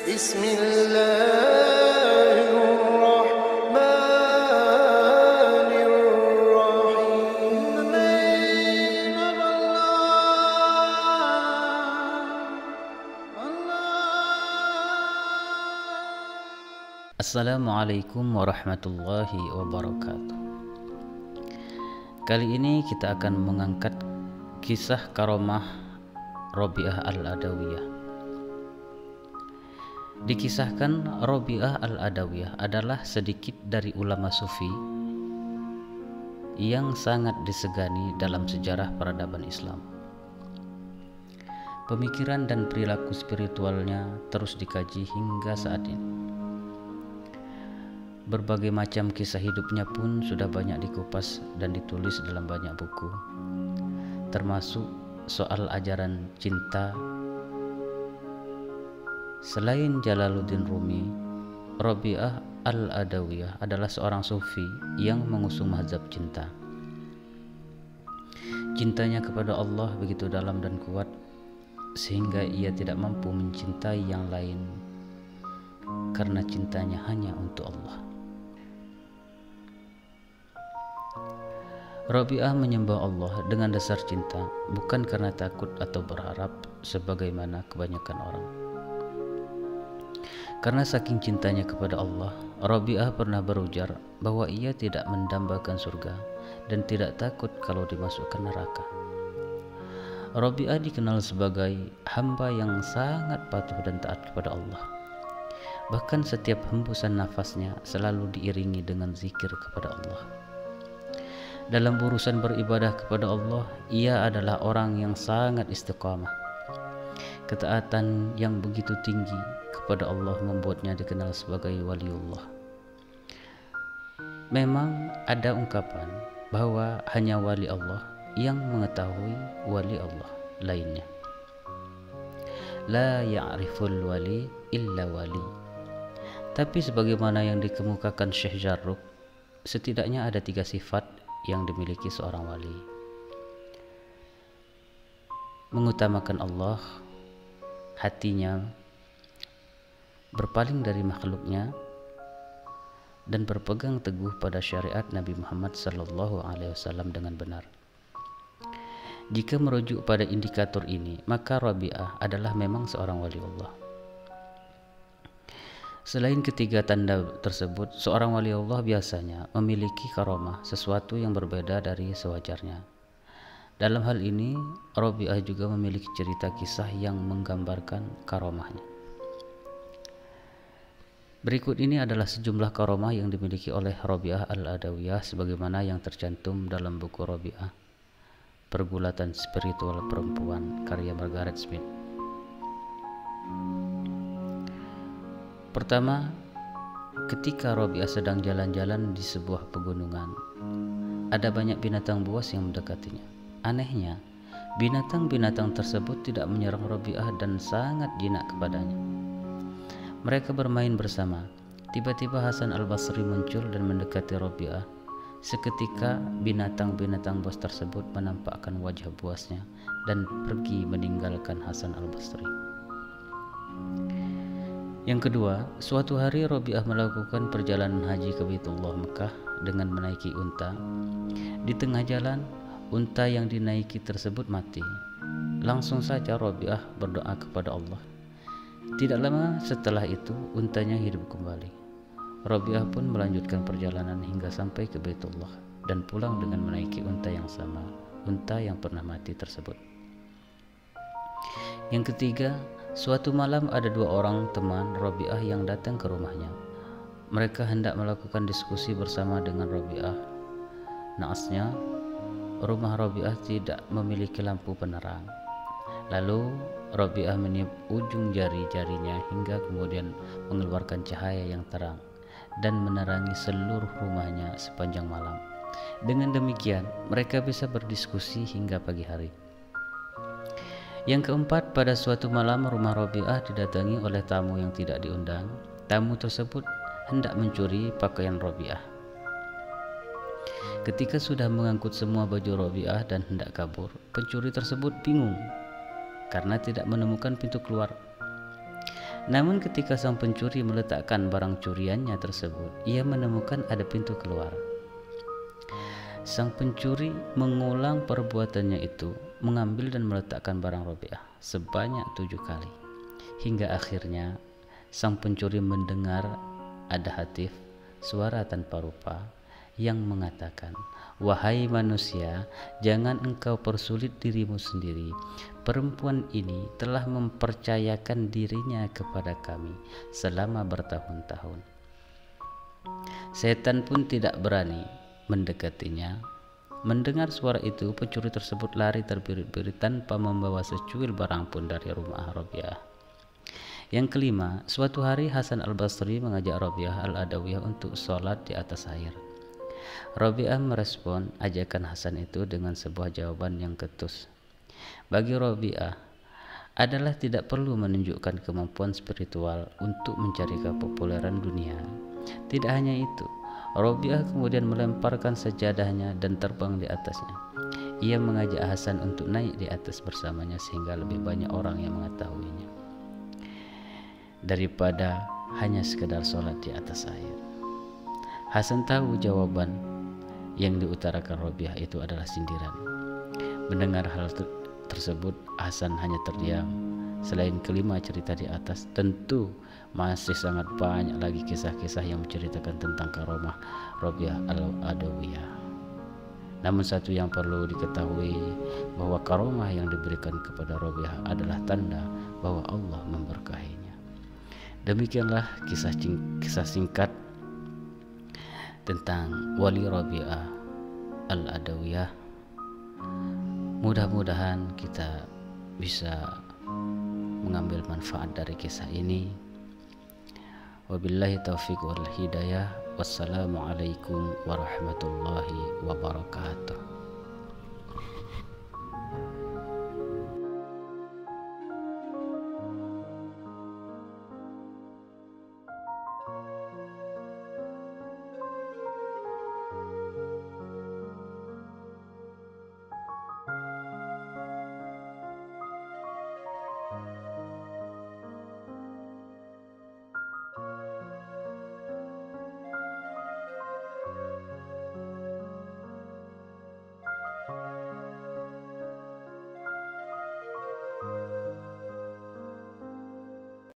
Bismillahirrahmanirrahim. Assalamualaikum warahmatullahi wabarakatuh. Kali ini kita akan mengangkat kisah karomah Rabi'ah Al-Adawiyah. Dikisahkan Rabi'ah Al-Adawiyah adalah sedikit dari ulama sufi yang sangat disegani dalam sejarah peradaban Islam. Pemikiran dan perilaku spiritualnya terus dikaji hingga saat ini. Berbagai macam kisah hidupnya pun sudah banyak dikupas dan ditulis dalam banyak buku, termasuk soal ajaran cinta. Selain Jalaluddin Rumi, Rabi'ah Al-Adawiyah adalah seorang sufi yang mengusung mazhab cinta. Cintanya kepada Allah begitu dalam dan kuat sehingga ia tidak mampu mencintai yang lain karena cintanya hanya untuk Allah. Rabi'ah menyembah Allah dengan dasar cinta, bukan karena takut atau berharap sebagaimana kebanyakan orang. Karena saking cintanya kepada Allah, Rabi'ah pernah berujar bahwa ia tidak mendambakan surga dan tidak takut kalau dimasukkan neraka. Rabi'ah dikenal sebagai hamba yang sangat patuh dan taat kepada Allah. Bahkan setiap hembusan nafasnya selalu diiringi dengan zikir kepada Allah. Dalam urusan beribadah kepada Allah, ia adalah orang yang sangat istiqamah. Ketaatan yang begitu tinggi kepada Allah membuatnya dikenal sebagai waliullah. Memang ada ungkapan bahwa hanya wali Allah yang mengetahui wali Allah lainnya. La ya'riful wali illa wali. Tapi sebagaimana yang dikemukakan Syekh Jarruk, setidaknya ada 3 sifat yang dimiliki seorang wali: mengutamakan Allah, hatinya berpaling dari makhluknya, dan berpegang teguh pada syariat Nabi Muhammad SAW dengan benar. Jika merujuk pada indikator ini, maka Rabi'ah adalah memang seorang wali Allah. Selain ketiga tanda tersebut, seorang wali Allah biasanya memiliki karomah, sesuatu yang berbeda dari sewajarnya. Dalam hal ini, Rabi'ah juga memiliki cerita kisah yang menggambarkan karomahnya. Berikut ini adalah sejumlah karomah yang dimiliki oleh Rabi'ah Al-Adawiyah sebagaimana yang tercantum dalam buku Rabi'ah, Pergulatan Spiritual Perempuan, karya Margaret Smith. Pertama, ketika Rabi'ah sedang jalan-jalan di sebuah pegunungan, ada banyak binatang buas yang mendekatinya. Anehnya, binatang-binatang tersebut tidak menyerang Rabi'ah dan sangat jinak kepadanya. Mereka bermain bersama. Tiba-tiba Hasan Al-Basri muncul dan mendekati Rabi'ah. Seketika binatang-binatang buas tersebut menampakkan wajah buasnya dan pergi meninggalkan Hasan Al-Basri. Yang kedua, suatu hari Rabi'ah melakukan perjalanan haji ke Baitullah Mekah dengan menaiki unta. Di tengah jalan, unta yang dinaiki tersebut mati. Langsung saja Rabi'ah berdoa kepada Allah. Tidak lama setelah itu, untanya hidup kembali. Rabi'ah pun melanjutkan perjalanan hingga sampai ke Baitullah dan pulang dengan menaiki unta yang sama, unta yang pernah mati tersebut. Yang ketiga, suatu malam ada 2 orang teman Rabi'ah yang datang ke rumahnya. Mereka hendak melakukan diskusi bersama dengan Rabi'ah. Naasnya, rumah Rabi'ah tidak memiliki lampu penerang. Lalu Rabi'ah meniup ujung jari-jarinya hingga kemudian mengeluarkan cahaya yang terang dan menerangi seluruh rumahnya sepanjang malam. Dengan demikian, mereka bisa berdiskusi hingga pagi hari. Yang keempat, pada suatu malam rumah Rabi'ah didatangi oleh tamu yang tidak diundang. Tamu tersebut hendak mencuri pakaian Rabi'ah. Ketika sudah mengangkut semua baju Rabi'ah dan hendak kabur, pencuri tersebut bingung karena tidak menemukan pintu keluar. Namun ketika sang pencuri meletakkan barang curiannya tersebut, ia menemukan ada pintu keluar. Sang pencuri mengulang perbuatannya itu, mengambil dan meletakkan barang Robiah sebanyak 7 kali. Hingga akhirnya sang pencuri mendengar ada hatif, suara tanpa rupa yang mengatakan, "Wahai manusia, jangan engkau persulit dirimu sendiri. Perempuan ini telah mempercayakan dirinya kepada kami selama bertahun-tahun. Setan pun tidak berani mendekatinya." Mendengar suara itu, pencuri tersebut lari terbirit-birit tanpa membawa secuil barang pun dari rumah Robiah. Yang kelima, suatu hari Hasan al-Basri mengajak Robiah al-Adawiyah untuk sholat di atas air. Robiah merespon ajakan Hasan itu dengan sebuah jawaban yang ketus. Bagi Robiah adalah tidak perlu menunjukkan kemampuan spiritual untuk mencari kepopuleran dunia. Tidak hanya itu, Robiah kemudian melemparkan sajadahnya dan terbang di atasnya. Ia mengajak Hasan untuk naik di atas bersamanya sehingga lebih banyak orang yang mengetahuinya daripada hanya sekedar sholat di atas air. Hasan tahu jawaban yang diutarakan Robiah itu adalah sindiran. Mendengar hal tersebut, Hasan hanya terdiam. Selain kelima cerita di atas, tentu masih sangat banyak lagi kisah-kisah yang menceritakan tentang karomah Robiah al-Adawiyah. Namun satu yang perlu diketahui, bahwa karomah yang diberikan kepada Robiah adalah tanda bahwa Allah memberkahinya. Demikianlah kisah singkat tentang wali Robiah al-Adawiyah. Mudah-mudahan kita bisa mengambil manfaat dari kisah ini. Wabillahi taufiq wal hidayah. Wassalamualaikum warahmatullahi wabarakatuh.